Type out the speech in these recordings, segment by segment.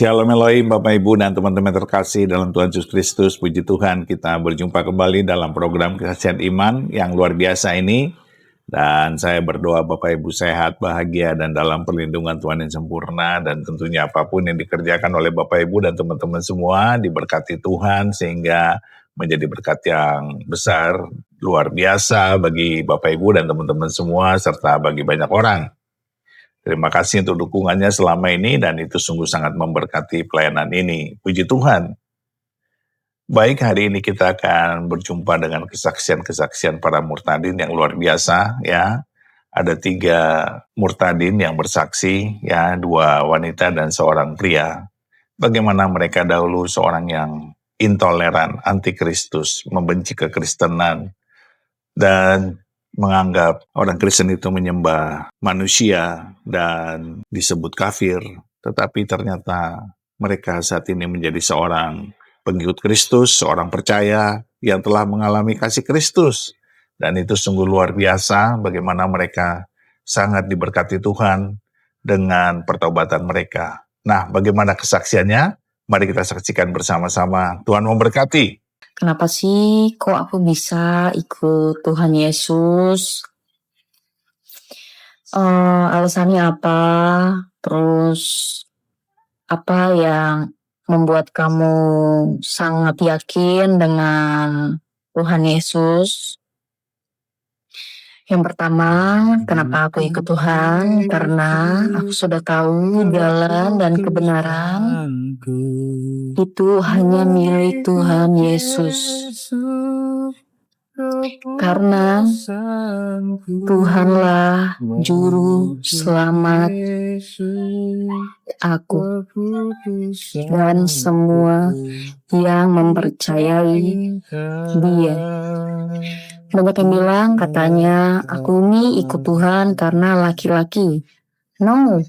Shalom Elohim Bapak Ibu dan teman-teman terkasih dalam Tuhan Yesus Kristus. Puji Tuhan, kita berjumpa kembali dalam program Kesaksian Iman yang luar biasa ini. Dan saya berdoa Bapak Ibu sehat, bahagia, dan dalam perlindungan Tuhan yang sempurna. Dan tentunya apapun yang dikerjakan oleh Bapak Ibu dan teman-teman semua diberkati Tuhan sehingga menjadi berkat yang besar, luar biasa bagi Bapak Ibu dan teman-teman semua serta bagi banyak orang. Terima kasih untuk dukungannya selama ini dan itu sungguh sangat memberkati pelayanan ini. Puji Tuhan. Baik, hari ini kita akan berjumpa dengan kesaksian-kesaksian para murtadin yang luar biasa ya. Ada 3 murtadin yang bersaksi ya, 2 wanita dan seorang pria. Bagaimana mereka dahulu seorang yang intoleran, anti-Kristus, membenci kekristenan dan menganggap orang Kristen itu menyembah manusia dan disebut kafir, tetapi ternyata mereka saat ini menjadi seorang pengikut Kristus, seorang percaya yang telah mengalami kasih Kristus. Dan itu sungguh luar biasa bagaimana mereka sangat diberkati Tuhan dengan pertobatan mereka. Nah, bagaimana kesaksiannya? Mari kita saksikan bersama-sama. Tuhan memberkati. Kenapa sih kok aku bisa ikut Tuhan Yesus? Alasannya apa? Terus apa yang membuat kamu sangat yakin dengan Tuhan Yesus? Yang pertama, kenapa aku ikut Tuhan? Karena aku sudah tahu jalan dan kebenaran itu hanya milik Tuhan Yesus. Karena Tuhanlah juru selamat aku dan semua yang mempercayai Dia. Banyak yang bilang katanya aku ini ikut Tuhan karena laki-laki. No,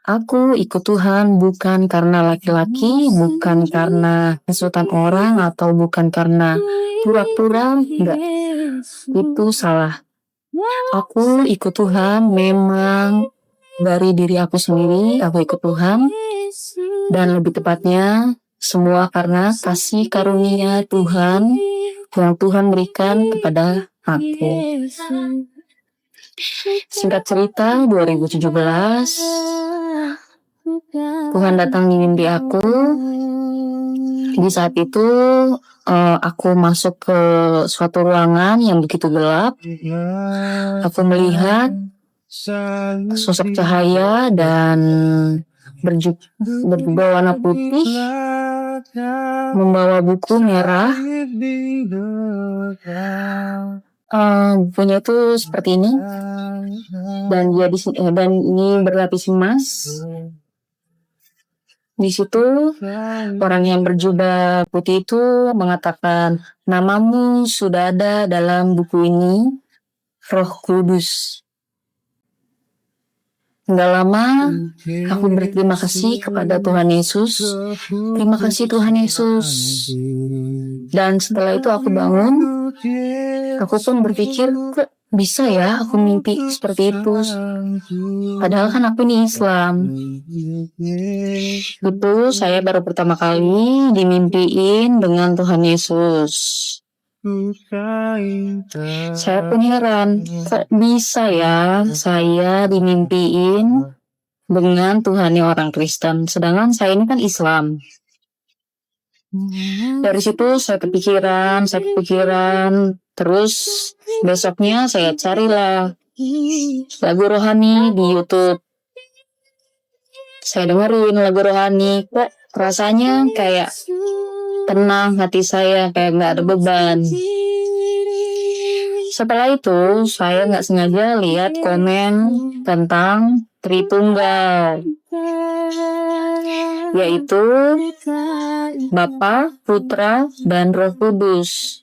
aku ikut Tuhan bukan karena laki-laki, bukan karena kesulitan orang, atau bukan karena pura-pura, enggak. Itu salah. Aku ikut Tuhan memang dari diri aku sendiri, aku ikut Tuhan. Dan lebih tepatnya, semua karena kasih karunia Tuhan yang Tuhan berikan kepada aku. Singkat cerita, 2017, Tuhan datang di mimpi aku. Di saat itu, aku masuk ke suatu ruangan yang begitu gelap. Aku melihat sosok cahaya dan berwarna putih, membawa buku merah. Bukunya itu seperti ini, dan ini berlapis emas. Di situ orang yang berjubah putih itu mengatakan, namamu sudah ada dalam buku ini, Roh Kudus. Nggak lama, aku berterima kasih kepada Tuhan Yesus. Terima kasih Tuhan Yesus. Dan setelah itu aku bangun, aku pun berpikir, kok bisa ya aku mimpi seperti itu? Padahal kan aku ini Islam. Itu saya baru pertama kali dimimpiin dengan Tuhan Yesus. Saya pun heran, kok bisa ya saya dimimpiin dengan Tuhannya orang Kristen, sedangkan saya ini kan Islam. Dari situ saya kepikiran, terus besoknya saya carilah lagu rohani di YouTube. Saya dengerin lagu rohani, kok rasanya kayak tenang hati saya, kayak gak ada beban. Setelah itu, saya gak sengaja lihat komen tentang Tritunggal, yaitu Bapa, Putra, dan Roh Kudus.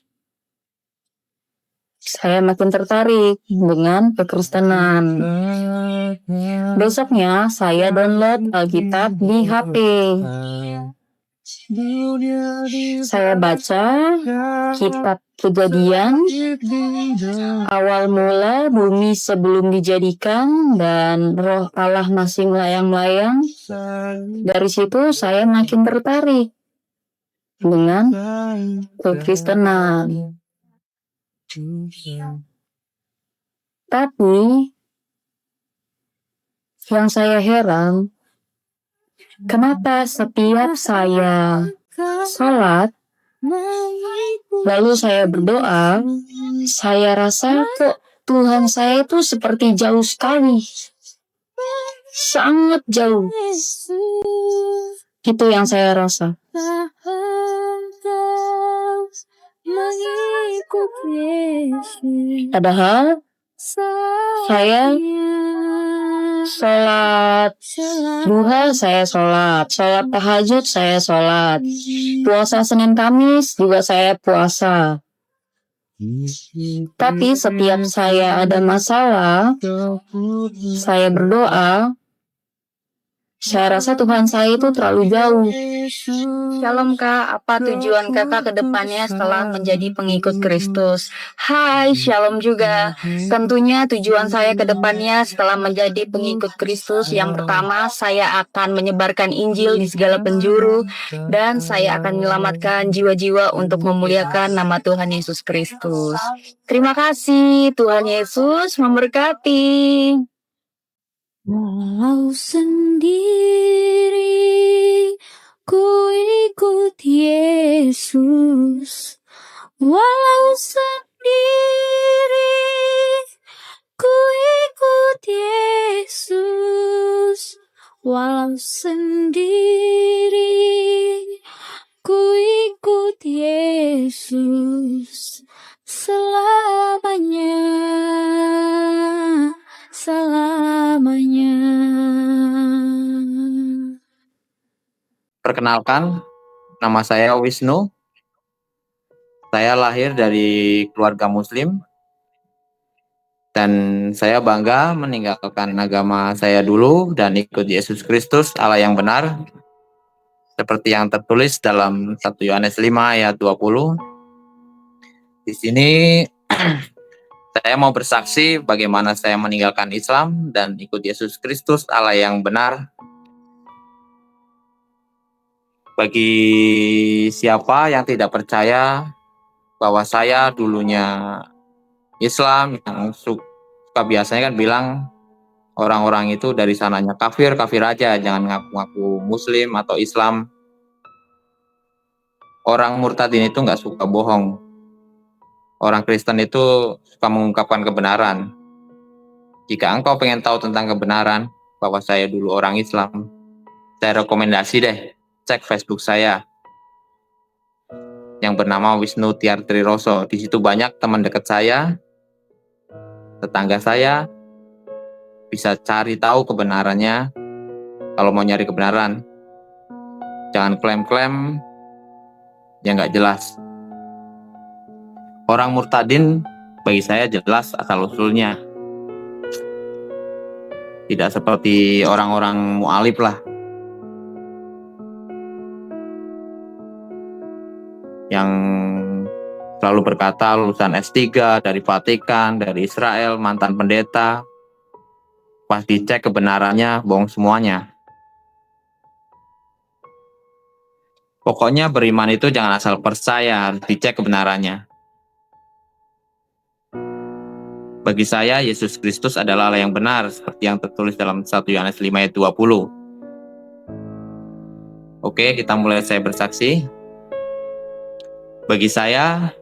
Saya makin tertarik dengan kekristenan. Besoknya, saya download Alkitab di HP. Saya baca kitab Kejadian, awal mula bumi sebelum dijadikan dan roh Allah masih melayang-layang. Dari situ saya makin tertarik dengan kekristenan. Tapi yang saya heran, kenapa setiap saya sholat, lalu saya berdoa, saya rasa kok Tuhan saya itu seperti jauh sekali. Sangat jauh. Itu yang saya rasa. Padahal saya sholat duha, saya sholat tahajud, saya sholat, puasa Senin Kamis juga saya puasa. Tapi setiap saya ada masalah, saya berdoa, saya rasa Tuhan saya itu terlalu jauh. Shalom Kak, apa tujuan Kakak ke depannya setelah menjadi pengikut Kristus? Hai, Shalom juga. Tentunya tujuan saya ke depannya setelah menjadi pengikut Kristus, yang pertama saya akan menyebarkan Injil di segala penjuru, dan saya akan menyelamatkan jiwa-jiwa untuk memuliakan nama Tuhan Yesus Kristus. Terima kasih, Tuhan Yesus memberkati. Walau sendiri ku ikut Yesus, walau sendiri ku ikut Yesus, walau sendiri ku ikut Yesus selamanya. Perkenalkan, nama saya Wisnu. Saya lahir dari keluarga Muslim dan saya bangga meninggalkan agama saya dulu dan ikut Yesus Kristus, Allah yang benar, seperti yang tertulis dalam 1 Yohanes 5 ayat 20. Di sini saya mau bersaksi bagaimana saya meninggalkan Islam dan ikut Yesus Kristus, Allah yang benar. Bagi siapa yang tidak percaya bahwa saya dulunya Islam, yang suka biasanya kan bilang orang-orang itu dari sananya kafir aja, jangan ngaku-ngaku Muslim atau Islam. Orang murtadin itu nggak suka bohong. Orang Kristen itu suka mengungkapkan kebenaran. Jika engkau pengen tahu tentang kebenaran bahwa saya dulu orang Islam, saya rekomendasi deh cek Facebook saya yang bernama Wisnu Tiar Triroso. Di situ banyak teman dekat saya, tetangga saya, bisa cari tahu kebenarannya. Kalau mau nyari kebenaran, jangan klaim-klaim yang nggak jelas. Orang murtadin bagi saya jelas asal-usulnya. Tidak seperti orang-orang mu'alif lah, yang selalu berkata lulusan S3 dari Vatikan, dari Israel, mantan pendeta. Pas dicek kebenarannya, bohong semuanya. Pokoknya beriman itu jangan asal percaya, harus dicek kebenarannya. Bagi saya, Yesus Kristus adalah Allah yang benar, seperti yang tertulis dalam 1 Yohanes 5 ayat 20. Oke, kita mulai saya bersaksi. Bagi saya,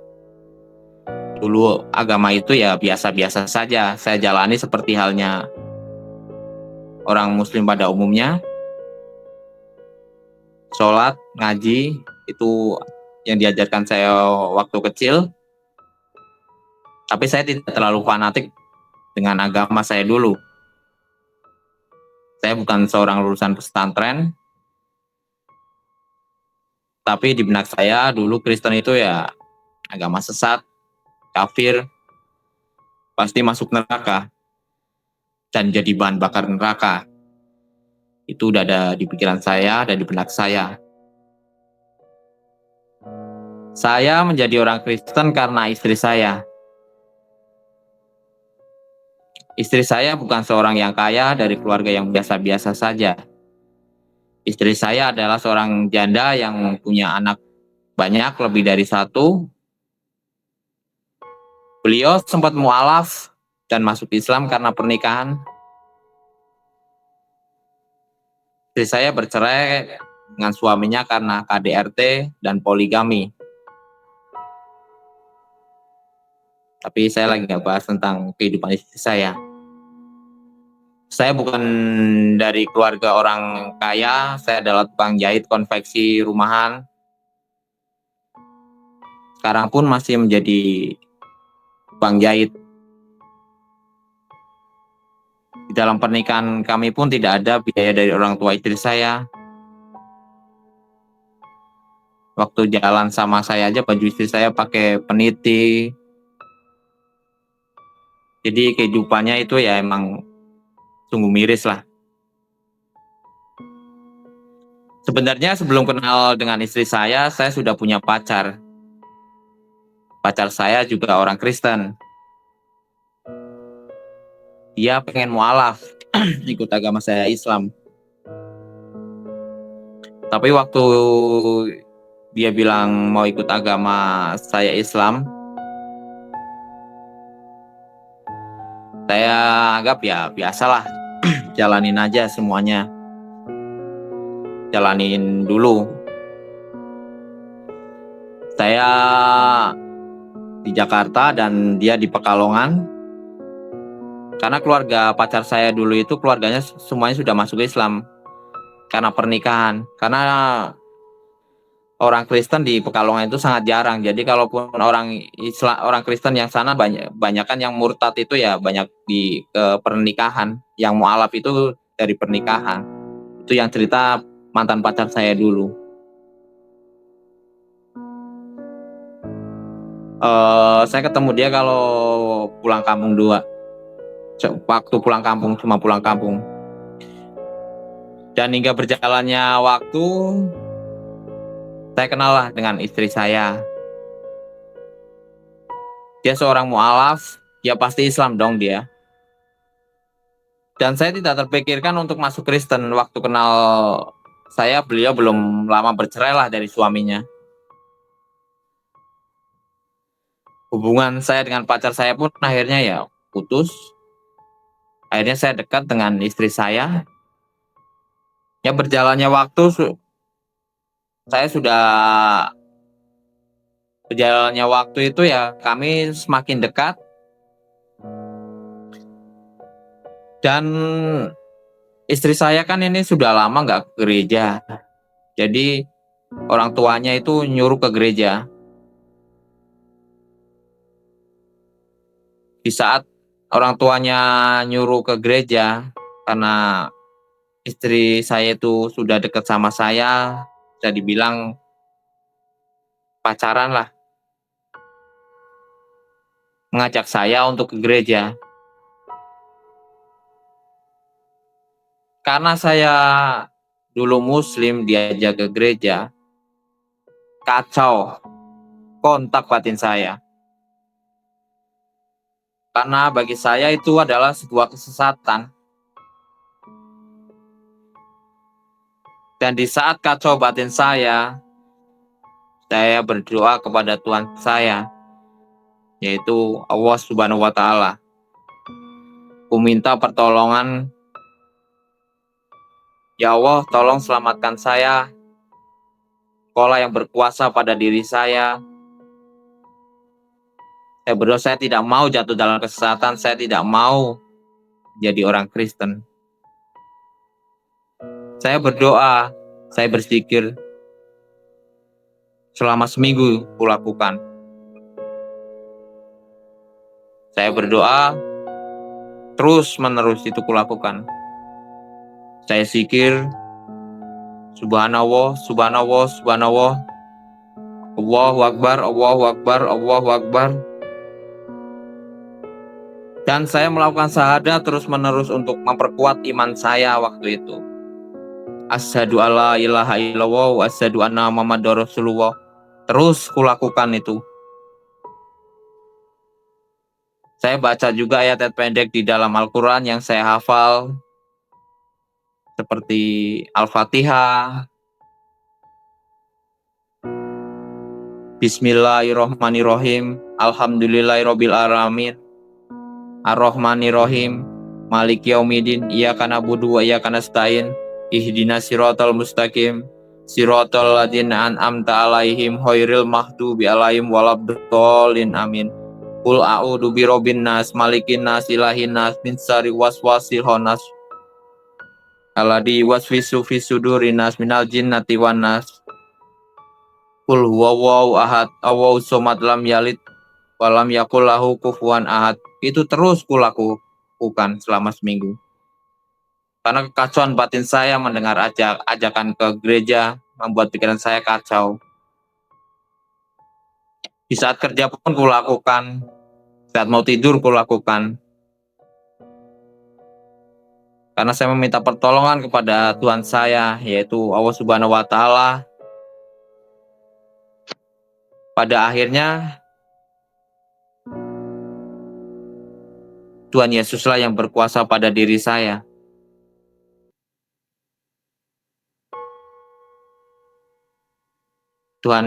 dulu agama itu ya biasa-biasa saja. Saya jalani seperti halnya orang Muslim pada umumnya. Sholat, ngaji, itu yang diajarkan saya waktu kecil. Tapi saya tidak terlalu fanatik dengan agama saya dulu. Saya bukan seorang lulusan pesantren. Tapi di benak saya dulu Kristen itu ya agama sesat, kafir, pasti masuk neraka dan jadi bahan bakar neraka. Itu udah ada di pikiran saya dan di benak saya. Saya menjadi orang Kristen karena istri saya. Istri saya bukan seorang yang kaya dari keluarga yang biasa-biasa saja. Istri saya adalah seorang janda yang punya anak banyak, lebih dari satu. Beliau sempat mualaf dan masuk Islam karena pernikahan. Istri saya bercerai dengan suaminya karena KDRT dan poligami. Tapi saya lagi nggak bahas tentang kehidupan istri saya. Saya bukan dari keluarga orang kaya, saya adalah tukang jahit konveksi rumahan. Sekarang pun masih menjadi tukang jahit. Di dalam pernikahan kami pun tidak ada biaya dari orang tua istri saya. Waktu jalan sama saya aja baju istri saya pakai peniti. Jadi kehidupannya itu ya emang sungguh miris lah. Sebenarnya sebelum kenal dengan istri saya sudah punya pacar. Pacar saya juga orang Kristen. Dia pengen mualaf, ikut agama saya Islam. Tapi waktu dia bilang mau ikut agama saya Islam, saya anggap ya biasalah, jalanin aja semuanya. Jalanin dulu. Saya di Jakarta dan dia di Pekalongan. Karena keluarga pacar saya dulu itu keluarganya semuanya sudah masuk Islam karena pernikahan. Karena orang Kristen di Pekalongan itu sangat jarang. Jadi kalaupun orang Kristen yang sana banyakan yang murtad itu ya banyak di pernikahan. Yang mualaf itu dari pernikahan. Itu yang cerita mantan pacar saya dulu. Saya ketemu dia kalau pulang kampung dua. Waktu pulang kampung, cuma pulang kampung. Dan hingga berjalannya waktu, saya kenal lah dengan istri saya. Dia seorang mualaf, ya pasti Islam dong dia. Dan saya tidak terpikirkan untuk masuk Kristen. Waktu kenal saya, beliau belum lama bercerai lah dari suaminya. Hubungan saya dengan pacar saya pun akhirnya ya putus. Akhirnya saya dekat dengan istri saya. Ya berjalannya waktu, berjalannya waktu itu ya kami semakin dekat. Dan istri saya kan ini sudah lama nggak ke gereja. Jadi orang tuanya itu nyuruh ke gereja. Di saat orang tuanya nyuruh ke gereja, karena istri saya itu sudah dekat sama saya, bisa dibilang pacaran lah. Mengajak saya untuk ke gereja. Karena saya dulu Muslim diajak ke gereja, kacau kontak batin saya. Karena bagi saya itu adalah sebuah kesesatan. Dan di saat kacau batin saya berdoa kepada Tuhan saya, yaitu Allah Subhanahu wa Ta'ala. Aku minta pertolongan, ya Allah, tolong selamatkan saya. Kaulah yang berkuasa pada diri saya. Saya berdoa, saya tidak mau jatuh dalam kesesatan, saya tidak mau jadi orang Kristen. Saya berdoa, saya berzikir selama seminggu kulakukan. Saya berdoa terus menerus itu kulakukan. Saya zikir subhanallah, subhanallah, subhanallah. Allahu Akbar, Allahu Akbar, Allahu Akbar. Dan saya melakukan syahadat terus menerus untuk memperkuat iman saya waktu itu. Asyhadu alla ilaha illallah wa asyhadu anna Muhammadar Rasulullah. Terus kulakukan itu. Saya baca juga ayat-ayat pendek di dalam Al-Quran yang saya hafal, seperti Al-Fatihah, Bismillahirrohmanirrohim, Alhamdulillahirobbil alamin, Ar-Rahmanirrohim, Maliki Yaumiddin, Iyyaka na'budu wa iyyaka nasta'in, Ihdinas siratal mustaqim, siratal ladzina an'amta 'alaihim ghairil maghdubi 'alaihim waladdallin, amin. Qul a'udzu birabbin nas, malikin nas, ilahin nas, min syarri waswasil khannas, alladzi yuwaswisu fi sudurin nas, minal jinnati wan nas. Qul huwallahu ahad, Allahu somad, lam yalid walam yakul lahu kufuwan ahad. Itu terus kulakukan selama seminggu. Karena kekacauan batin saya mendengar ajakan ke gereja membuat pikiran saya kacau. Di saat kerja pun kulakukan, saat mau tidur kulakukan. Karena saya meminta pertolongan kepada Tuhan saya, yaitu Allah Subhanahu wa Ta'ala. Pada akhirnya Tuhan Yesuslah yang berkuasa pada diri saya. Tuhan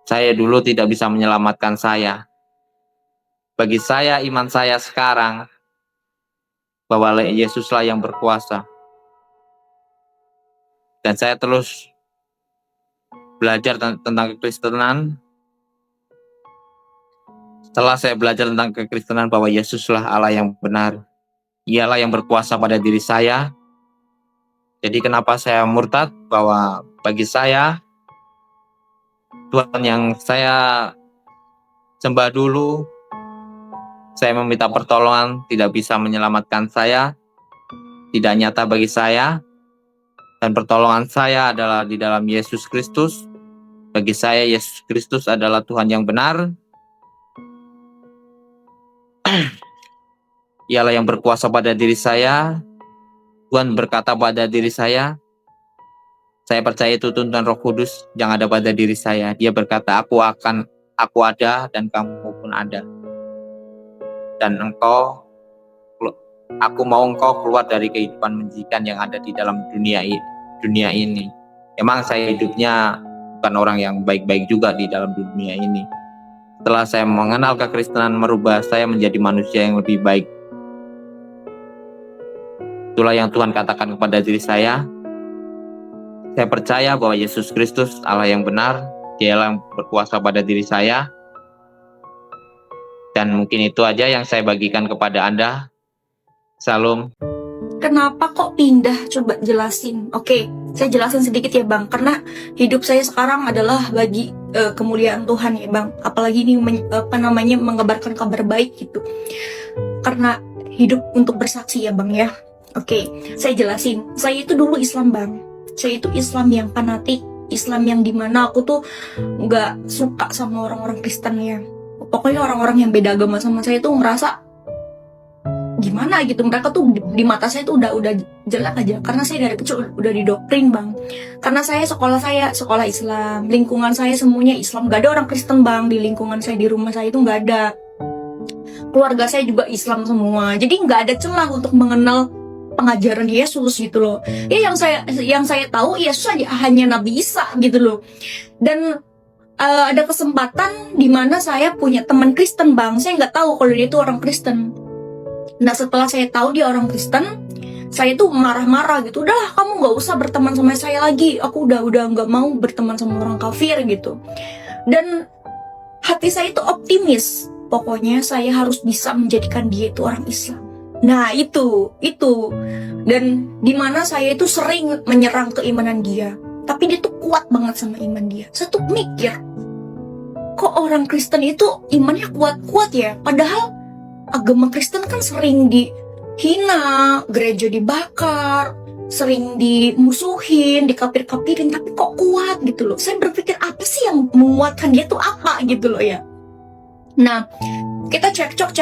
saya dulu tidak bisa menyelamatkan saya. Bagi saya, iman saya sekarang bahwa Yesuslah yang berkuasa. Dan saya terus belajar tentang kekristenan. Setelah saya belajar tentang kekristenan bahwa Yesuslah Allah yang benar, Ialah yang berkuasa pada diri saya. Jadi kenapa saya murtad? Bahwa bagi saya, Tuhan yang saya sembah dulu, saya meminta pertolongan, tidak bisa menyelamatkan saya, tidak nyata bagi saya, dan pertolongan saya adalah di dalam Yesus Kristus. Bagi saya, Yesus Kristus adalah Tuhan yang benar. Ialah yang berkuasa pada diri saya. Tuhan berkata pada diri saya percaya itu tuntunan Roh Kudus yang ada pada diri saya. Dia berkata, aku ada dan kamu pun ada. Dan aku mau engkau keluar dari kehidupan menjijikan yang ada di dalam dunia ini. Memang saya hidupnya bukan orang yang baik-baik juga di dalam dunia ini. Setelah saya mengenal kekristenan, merubah saya menjadi manusia yang lebih baik. Itulah yang Tuhan katakan kepada diri saya. Saya percaya bahwa Yesus Kristus Allah yang benar, Dialah yang berkuasa pada diri saya. Dan mungkin itu aja yang saya bagikan kepada Anda. Salam. Kenapa kok pindah? Coba jelasin. Oke, saya jelasin sedikit ya Bang. Karena hidup saya sekarang adalah bagi kemuliaan Tuhan ya Bang. Apalagi ini mengabarkan kabar baik gitu. Karena hidup untuk bersaksi ya Bang ya. Oke, saya jelasin. Saya itu dulu Islam Bang. Saya itu Islam yang fanatik. Islam yang dimana aku tuh gak suka sama orang-orang Kristen ya. Pokoknya orang-orang yang beda agama sama saya tuh ngerasa gimana gitu, mereka tuh di mata saya tuh udah jelek aja. Karena saya dari kecil udah didoktrin Bang. Karena sekolah Islam, lingkungan saya semuanya Islam, gak ada orang Kristen Bang. Di lingkungan saya, di rumah saya itu gak ada. Keluarga saya juga Islam semua, jadi gak ada celah untuk mengenal pengajaran Yesus gitu loh. Ya yang saya tahu Yesus hanya Nabi Isa gitu loh. Dan ada kesempatan di mana saya punya teman Kristen Bang. Saya nggak tahu kalau dia itu orang Kristen. Nah setelah saya tahu dia orang Kristen, saya tuh marah-marah gitu. Udahlah kamu nggak usah berteman sama saya lagi. Aku udah nggak mau berteman sama orang kafir gitu. Dan hati saya itu optimis. Pokoknya saya harus bisa menjadikan dia itu orang Islam. Nah itu dan dimana saya itu sering menyerang keimanan dia, tapi dia tuh kuat banget sama iman dia. Saya tuh mikir, kok orang Kristen itu imannya kuat-kuat ya, padahal agama Kristen kan sering dihina, gereja dibakar, sering dimusuhin, dikafir-kafirin, tapi kok kuat gitu loh. Saya berpikir apa sih yang menguatkan dia tuh apa gitu loh ya. Nah kita cekcok,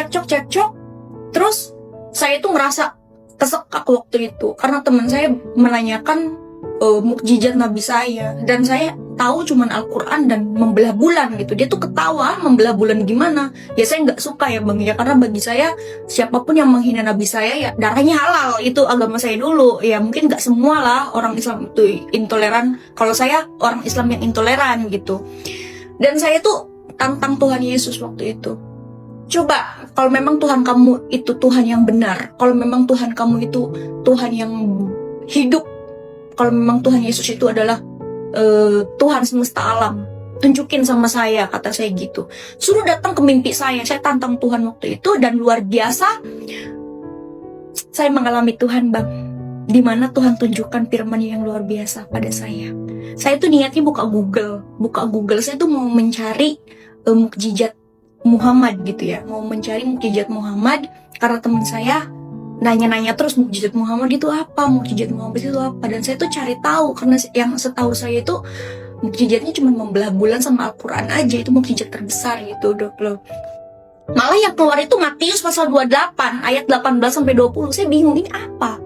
terus saya tuh ngerasa kesekak waktu itu karena teman saya menanyakan mukjizat Nabi saya, dan saya tahu cuman Al-Quran dan membelah bulan gitu. Dia tuh ketawa membelah bulan gimana. Ya saya nggak suka ya Bang ya, karena bagi saya siapapun yang menghina Nabi saya ya darahnya halal. Itu agama saya dulu. Ya mungkin nggak semua lah orang Islam itu intoleran. Kalau saya orang Islam yang intoleran gitu. Dan saya tuh tantang Tuhan Yesus waktu itu. Coba kalau memang Tuhan kamu itu Tuhan yang benar, kalau memang Tuhan kamu itu Tuhan yang hidup, kalau memang Tuhan Yesus itu adalah Tuhan semesta alam, tunjukin sama saya, kata saya gitu. Suruh datang ke mimpi saya tantang Tuhan waktu itu, dan luar biasa saya mengalami Tuhan Bang, dimana Tuhan tunjukkan firman yang luar biasa pada saya. Saya tuh niatnya buka Google, saya tuh mau mencari mukjizat Muhammad gitu ya, mau mencari mukjizat Muhammad, karena teman saya nanya-nanya terus mukjizat Muhammad itu apa, dan saya tuh cari tahu, karena yang setahu saya itu mukjizatnya cuma membelah bulan sama Al-Quran aja, itu mukjizat terbesar gitu dok loh. Malah yang keluar itu Matius pasal 28 ayat 18 sampai 20. Saya bingung ini apa,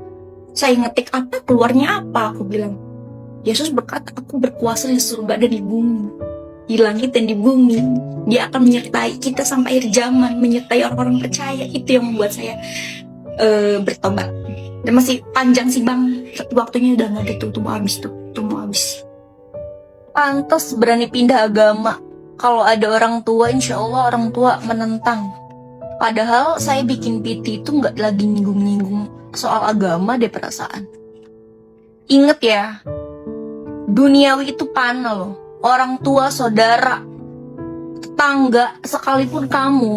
saya ngetik apa, keluarnya apa, aku bilang Yesus berkata, aku berkuasa di surga dan di bumi, di langit dan di bumi. Dia akan menyertai kita sampai akhir zaman, menyertai orang-orang percaya. Itu yang membuat saya bertobat. Dan masih panjang sih Bang, waktunya udah gak ada tuh mau habis. Pantas berani pindah agama. Kalau ada orang tua, insya Allah orang tua menentang. Padahal saya bikin PT itu gak lagi nyinggung-nyinggung soal agama deh, perasaan. Ingat ya, duniawi itu panah loh. Orang tua, saudara, tetangga, sekalipun kamu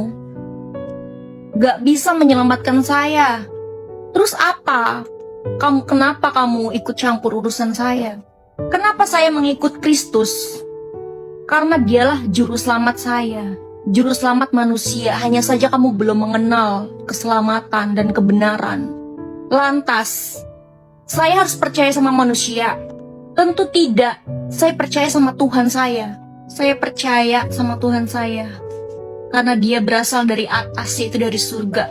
gak bisa menyelamatkan saya. Terus apa? Kenapa kamu ikut campur urusan saya? Kenapa saya mengikut Kristus? Karena dialah juru selamat saya, juru selamat manusia. Hanya saja kamu belum mengenal keselamatan dan kebenaran. Lantas, saya harus percaya sama manusia? Tentu tidak. Saya percaya sama Tuhan saya. Saya percaya sama Tuhan saya. Karena dia berasal dari atas, yaitu dari surga.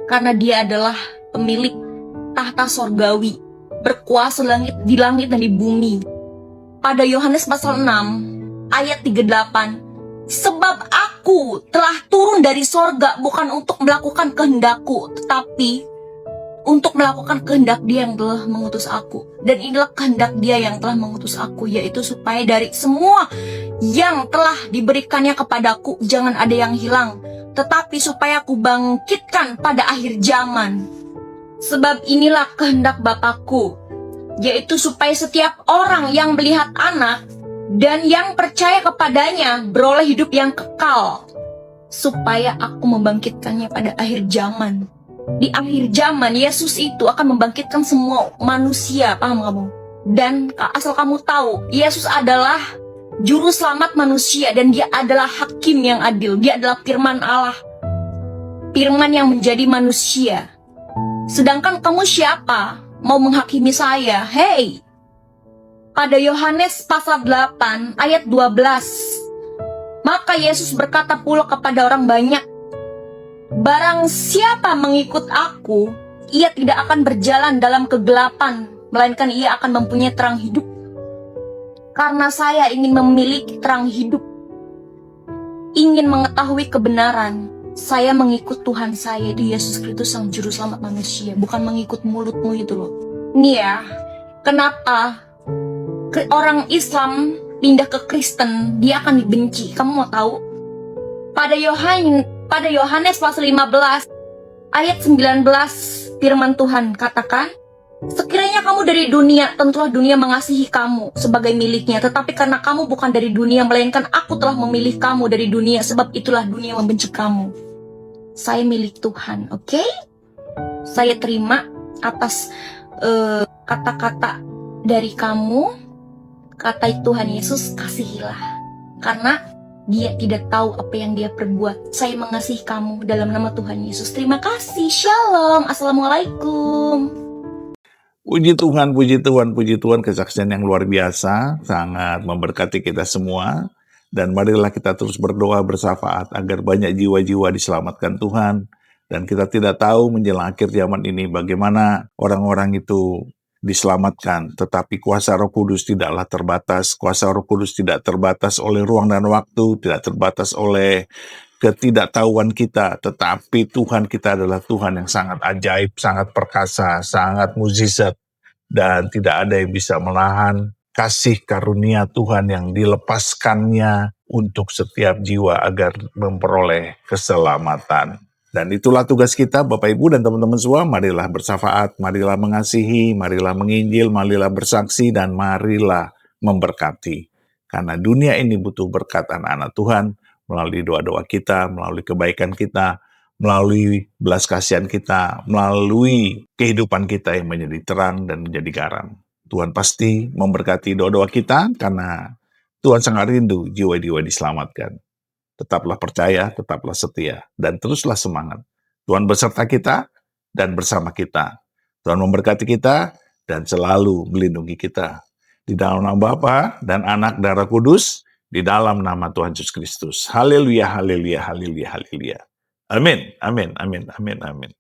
Karena dia adalah pemilik tahta sorgawi, berkuasa di langit dan di bumi. Pada Yohanes pasal 6 ayat 38, sebab aku telah turun dari sorga bukan untuk melakukan kehendakku, tetapi untuk melakukan kehendak dia yang telah mengutus aku. Dan inilah kehendak dia yang telah mengutus aku, yaitu supaya dari semua yang telah diberikannya kepadaku jangan ada yang hilang, tetapi supaya aku bangkitkan pada akhir zaman. Sebab inilah kehendak Bapakku, yaitu supaya setiap orang yang melihat anak dan yang percaya kepadanya beroleh hidup yang kekal, supaya aku membangkitkannya pada akhir zaman. Di akhir zaman, Yesus itu akan membangkitkan semua manusia, paham kamu? Dan asal kamu tahu, Yesus adalah juru selamat manusia, dan dia adalah hakim yang adil. Dia adalah firman Allah, firman yang menjadi manusia. Sedangkan kamu siapa mau menghakimi saya? Hei, pada Yohanes pasal 8 ayat 12, maka Yesus berkata pula kepada orang banyak, barang siapa mengikut aku, ia tidak akan berjalan dalam kegelapan, melainkan ia akan mempunyai terang hidup. Karena saya ingin memiliki terang hidup, ingin mengetahui kebenaran, saya mengikut Tuhan saya, di Yesus Kristus Sang Juru Selamat manusia, bukan mengikut mulutmu itu loh. Nih ya, kenapa orang Islam pindah ke Kristen, dia akan dibenci. Kamu mau tahu? Pada Yohanes pasal 15 ayat 19, firman Tuhan katakan, sekiranya kamu dari dunia, tentulah dunia mengasihi kamu sebagai miliknya. Tetapi karena kamu bukan dari dunia, melainkan aku telah memilih kamu dari dunia, sebab itulah dunia membenci kamu. Saya milik Tuhan, oke? Saya terima atas kata-kata dari kamu. Kata Tuhan Yesus, kasihilah, karena dia tidak tahu apa yang dia perbuat. Saya mengasihi kamu dalam nama Tuhan Yesus. Terima kasih. Shalom. Assalamualaikum. Puji Tuhan, kesaksian yang luar biasa, sangat memberkati kita semua. Dan marilah kita terus berdoa bersyafaat agar banyak jiwa-jiwa diselamatkan Tuhan. Dan kita tidak tahu menjelang akhir zaman ini bagaimana orang-orang itu diselamatkan. Tetapi kuasa Roh Kudus tidaklah terbatas. Kuasa Roh Kudus tidak terbatas oleh ruang dan waktu, tidak terbatas oleh ketidaktahuan kita. Tetapi Tuhan kita adalah Tuhan yang sangat ajaib, sangat perkasa, sangat mukjizat. Dan tidak ada yang bisa menahan kasih karunia Tuhan yang dilepaskannya untuk setiap jiwa agar memperoleh keselamatan. Dan itulah tugas kita Bapak Ibu dan teman-teman semua, marilah bersafaat, marilah mengasihi, marilah menginjil, marilah bersaksi, dan marilah memberkati. Karena dunia ini butuh berkat anak-anak Tuhan, melalui doa-doa kita, melalui kebaikan kita, melalui belas kasihan kita, melalui kehidupan kita yang menjadi terang dan menjadi garam. Tuhan pasti memberkati doa-doa kita karena Tuhan sangat rindu jiwa-jiwa diselamatkan. Tetaplah percaya, tetaplah setia, dan teruslah semangat. Tuhan beserta kita dan bersama kita. Tuhan memberkati kita dan selalu melindungi kita. Di dalam nama Bapa dan Anak dan Roh Kudus, di dalam nama Tuhan Yesus Kristus. Haleluya, haleluya, haleluya, haleluya. Amin, amin, amin, amin, amin.